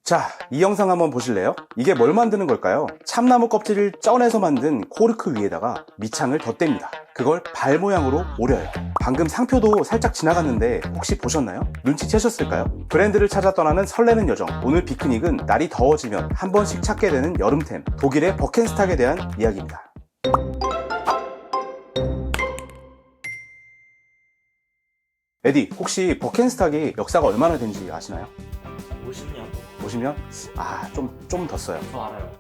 자, 이 영상 한번 보실래요? 이게 뭘 만드는 걸까요? 참나무 껍질을 쪄내서 만든 코르크 위에다가 밑창을 덧댑니다. 그걸 발 모양으로 오려요. 방금 상표도 살짝 지나갔는데 혹시 보셨나요? 눈치채셨을까요? 브랜드를 찾아 떠나는 설레는 여정. 오늘 피크닉은 날이 더워지면 한 번씩 찾게 되는 여름템, 독일의 버켄스탁에 대한 이야기입니다. 에디, 혹시 버켄스탁이 역사가 얼마나 된지 아시나요? 50년? 보시면 좀 더 써요. 저 알아요.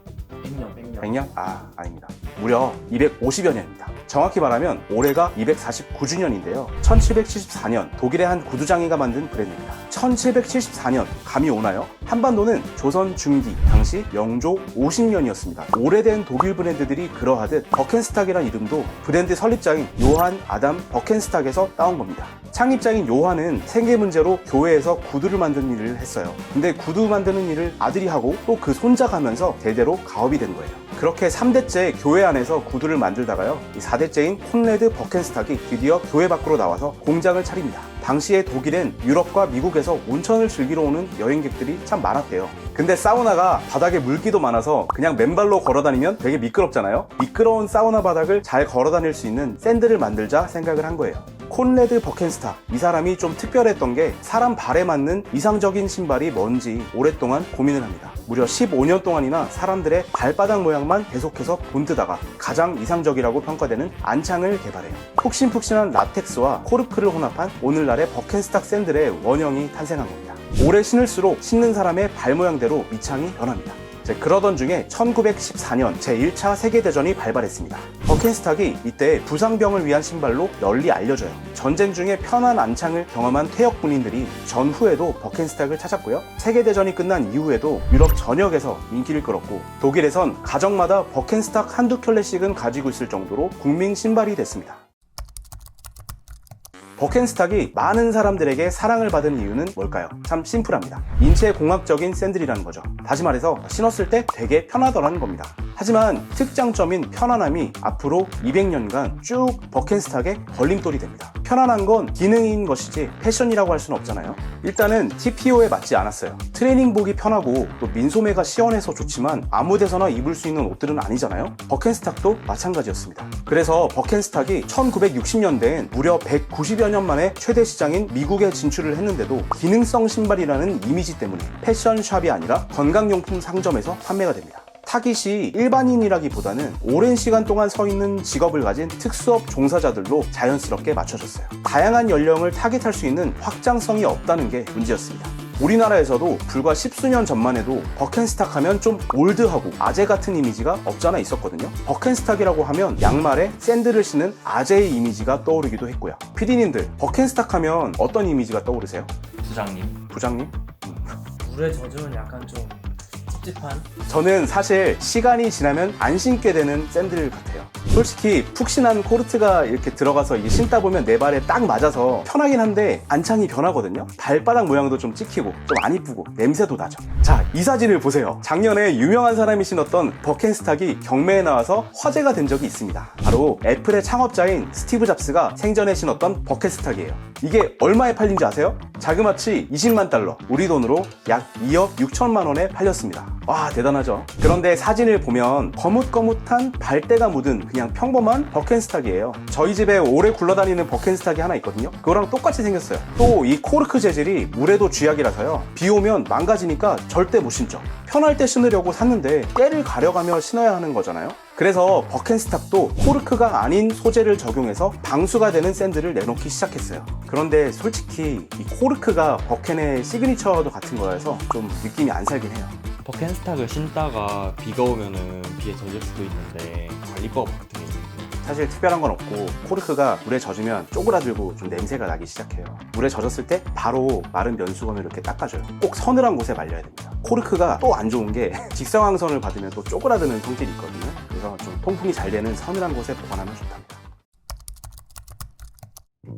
100년. 100년? 아닙니다. 무려 250여 년입니다. 정확히 말하면 올해가 249주년인데요. 1774년 독일의 한 구두장이가 만든 브랜드입니다. 1774년 감이 오나요? 한반도는 조선 중기 당시 영조 50년이었습니다. 오래된 독일 브랜드들이 그러하듯 버켄스탁이라는 이름도 브랜드 설립자인 요한 아담 버켄스탁에서 따온 겁니다. 창립자인 요한은 생계 문제로 교회에서 구두를 만드는 일을 했어요. 근데 구두 만드는 일을 아들이 하고 또 그 손자가 하면서 대대로 가업이 된 거예요. 그렇게 3대째 교회 안에서 구두를 만들다가요, 이 4대째인 콘레드 버켄스탁이 드디어 교회 밖으로 나와서 공장을 차립니다. 당시에 독일엔 유럽과 미국에서 온천을 즐기러 오는 여행객들이 참 많았대요. 근데 사우나가 바닥에 물기도 많아서 그냥 맨발로 걸어다니면 되게 미끄럽잖아요. 미끄러운 사우나 바닥을 잘 걸어다닐 수 있는 샌들을 만들자 생각을 한 거예요. 콘레드 버켄스탁, 이 사람이 좀 특별했던 게 사람 발에 맞는 이상적인 신발이 뭔지 오랫동안 고민을 합니다. 무려 15년 동안이나 사람들의 발바닥 모양만 계속해서 본뜨다가 가장 이상적이라고 평가되는 안창을 개발해요. 푹신푹신한 라텍스와 코르크를 혼합한 오늘날의 버켄스탁 샌들의 원형이 탄생한 겁니다. 오래 신을수록 신는 사람의 발 모양대로 밑창이 변합니다. 그러던 중에 1914년 제1차 세계대전이 발발했습니다. 버켄스탁이 이때 부상병을 위한 신발로 널리 알려져요. 전쟁 중에 편한 안창을 경험한 퇴역 군인들이 전후에도 버켄스탁을 찾았고요. 세계대전이 끝난 이후에도 유럽 전역에서 인기를 끌었고, 독일에선 가정마다 버켄스탁 한두 켤레씩은 가지고 있을 정도로 국민 신발이 됐습니다. 버켄스탁이 많은 사람들에게 사랑을 받은 이유는 뭘까요? 참 심플합니다. 인체 공학적인 샌들이라는 거죠. 다시 말해서 신었을 때 되게 편하더라는 겁니다. 하지만 특장점인 편안함이 앞으로 200년간 쭉 버켄스탁의 걸림돌이 됩니다. 편안한 건 기능인 것이지 패션이라고 할 수는 없잖아요. 일단은 TPO에 맞지 않았어요. 트레이닝복이 편하고 또 민소매가 시원해서 좋지만 아무 데서나 입을 수 있는 옷들은 아니잖아요. 버켄스탁도 마찬가지였습니다. 그래서 버켄스탁이 1960년대엔 무려 190여 년 만에 최대 시장인 미국에 진출을 했는데도 기능성 신발이라는 이미지 때문에 패션샵이 아니라 건강용품 상점에서 판매가 됩니다. 타깃이 일반인이라기보다는 오랜 시간 동안 서 있는 직업을 가진 특수업 종사자들로 자연스럽게 맞춰졌어요. 다양한 연령을 타깃할 수 있는 확장성이 없다는 게 문제였습니다. 우리나라에서도 불과 십수년 전만 해도 버켄스탁 하면 좀 올드하고 아재 같은 이미지가 없잖아 있었거든요. 버켄스탁이라고 하면 양말에 샌들을 신은 아재의 이미지가 떠오르기도 했고요. PD님들, 버켄스탁 하면 어떤 이미지가 떠오르세요? 부장님. 부장님? 물에 젖으면 약간 좀 찝찝한? 저는 사실 시간이 지나면 안 신게 되는 샌들 같아요. 솔직히 푹신한 코르트가 이렇게 들어가서 이게 신다 보면 내 발에 딱 맞아서 편하긴 한데 안창이 변하거든요. 발바닥 모양도 좀 찍히고 좀 안 이쁘고 냄새도 나죠. 자, 이 사진을 보세요. 작년에 유명한 사람이 신었던 버켄스탁이 경매에 나와서 화제가 된 적이 있습니다. 바로 애플의 창업자인 스티브 잡스가 생전에 신었던 버켄스탁이에요. 이게 얼마에 팔린지 아세요? 자그마치 20만 달러, 우리 돈으로 약 2억 6천만 원에 팔렸습니다. 와, 대단하죠? 그런데 사진을 보면 거뭇거뭇한 발때가 묻은 그냥 평범한 버켄스탁이에요. 저희 집에 오래 굴러다니는 버켄스탁이 하나 있거든요. 그거랑 똑같이 생겼어요. 또 이 코르크 재질이 물에도 쥐약이라서요, 비 오면 망가지니까 절대 못 신죠. 편할 때 신으려고 샀는데 때를 가려가며 신어야 하는 거잖아요. 그래서 버켄스탁도 코르크가 아닌 소재를 적용해서 방수가 되는 샌들을 내놓기 시작했어요. 그런데 솔직히 이 코르크가 버켄의 시그니처도 같은 거라서 좀 느낌이 안 살긴 해요. 버켄스탁을 신다가 비가 오면은 비에 젖을 수도 있는데 관리법 같은 게 있는지. 사실 특별한 건 없고, 코르크가 물에 젖으면 쪼그라들고 좀 냄새가 나기 시작해요. 물에 젖었을 때 바로 마른 면수건을 이렇게 닦아줘요. 꼭 서늘한 곳에 말려야 됩니다. 코르크가 또 안 좋은 게 직사광선을 받으면 또 쪼그라드는 성질이 있거든요. 그래서 좀 통풍이 잘 되는 서늘한 곳에 보관하면 좋답니다.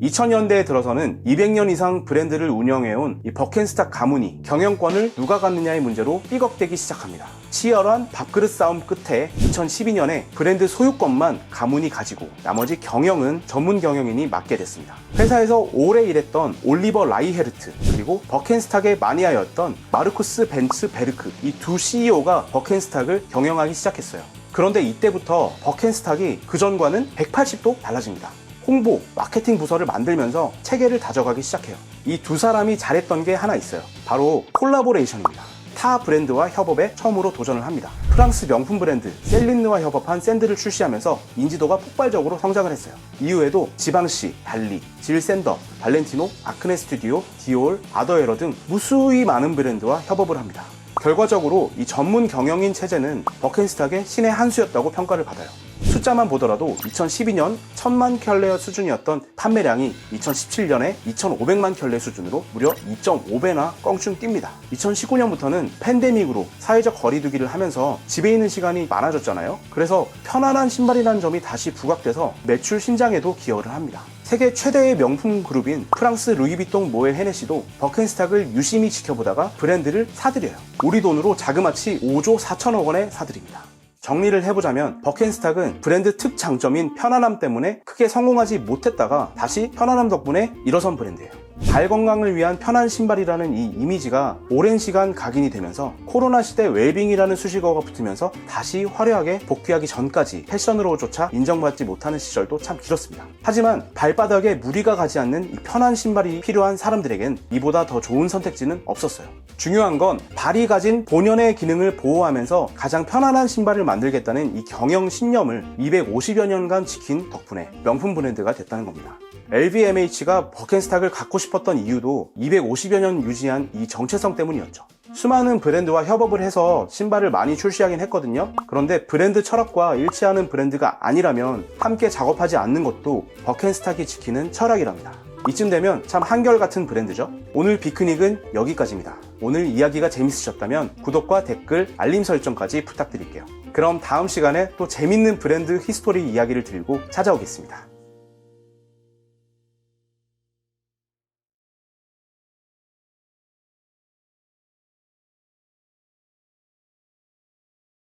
2000년대에 들어서는 200년 이상 브랜드를 운영해온 이 버켄스탁 가문이 경영권을 누가 갖느냐의 문제로 삐걱대기 시작합니다. 치열한 밥그릇 싸움 끝에 2012년에 브랜드 소유권만 가문이 가지고 나머지 경영은 전문 경영인이 맡게 됐습니다. 회사에서 오래 일했던 올리버 라이헤르트 그리고 버켄스탁의 마니아였던 마르쿠스 벤츠 베르크 이 두 CEO가 버켄스탁을 경영하기 시작했어요. 그런데 이때부터 버켄스탁이 그전과는 180도 달라집니다. 홍보, 마케팅 부서를 만들면서 체계를 다져가기 시작해요. 이 두 사람이 잘했던 게 하나 있어요. 바로 콜라보레이션입니다. 타 브랜드와 협업에 처음으로 도전을 합니다. 프랑스 명품 브랜드 셀린느와 협업한 샌들을 출시하면서 인지도가 폭발적으로 성장을 했어요. 이후에도 지방시, 달리, 질 샌더, 발렌티노, 아크네 스튜디오, 디올, 아더에러 등 무수히 많은 브랜드와 협업을 합니다. 결과적으로 이 전문 경영인 체제는 버켄스탁의 신의 한 수였다고 평가를 받아요. 숫자만 보더라도 2012년 1000만 켤레 수준이었던 판매량이 2017년에 2500만 켤레 수준으로 무려 2.5배나 껑충 뜁니다. 2019년부터는 팬데믹으로 사회적 거리두기를 하면서 집에 있는 시간이 많아졌잖아요. 그래서 편안한 신발이라는 점이 다시 부각돼서 매출 신장에도 기여를 합니다. 세계 최대의 명품 그룹인 프랑스 루이비통 모엘 헤네시도 버켄스탁을 유심히 지켜보다가 브랜드를 사들여요. 우리 돈으로 자그마치 5조 4천억 원에 사들입니다. 정리를 해보자면 버켄스탁은 브랜드 특장점인 편안함 때문에 크게 성공하지 못했다가 다시 편안함 덕분에 일어선 브랜드예요. 발 건강을 위한 편한 신발이라는 이 이미지가 오랜 시간 각인이 되면서 코로나 시대 웰빙이라는 수식어가 붙으면서 다시 화려하게 복귀하기 전까지 패션으로조차 인정받지 못하는 시절도 참 길었습니다. 하지만 발바닥에 무리가 가지 않는 이 편한 신발이 필요한 사람들에겐 이보다 더 좋은 선택지는 없었어요. 중요한 건 발이 가진 본연의 기능을 보호하면서 가장 편안한 신발을 만들겠다는 이 경영 신념을 250여 년간 지킨 덕분에 명품 브랜드가 됐다는 겁니다. LVMH가 버켄스탁을 갖고 싶었던 이유도 250여 년 유지한 이 정체성 때문이었죠. 수많은 브랜드와 협업을 해서 신발을 많이 출시하긴 했거든요. 그런데 브랜드 철학과 일치하는 브랜드가 아니라면 함께 작업하지 않는 것도 버켄스탁이 지키는 철학이랍니다. 이쯤 되면 참 한결같은 브랜드죠. 오늘 비크닉은 여기까지입니다. 오늘 이야기가 재밌으셨다면 구독과 댓글, 알림 설정까지 부탁드릴게요. 그럼 다음 시간에 또 재밌는 브랜드 히스토리 이야기를 들고 찾아오겠습니다.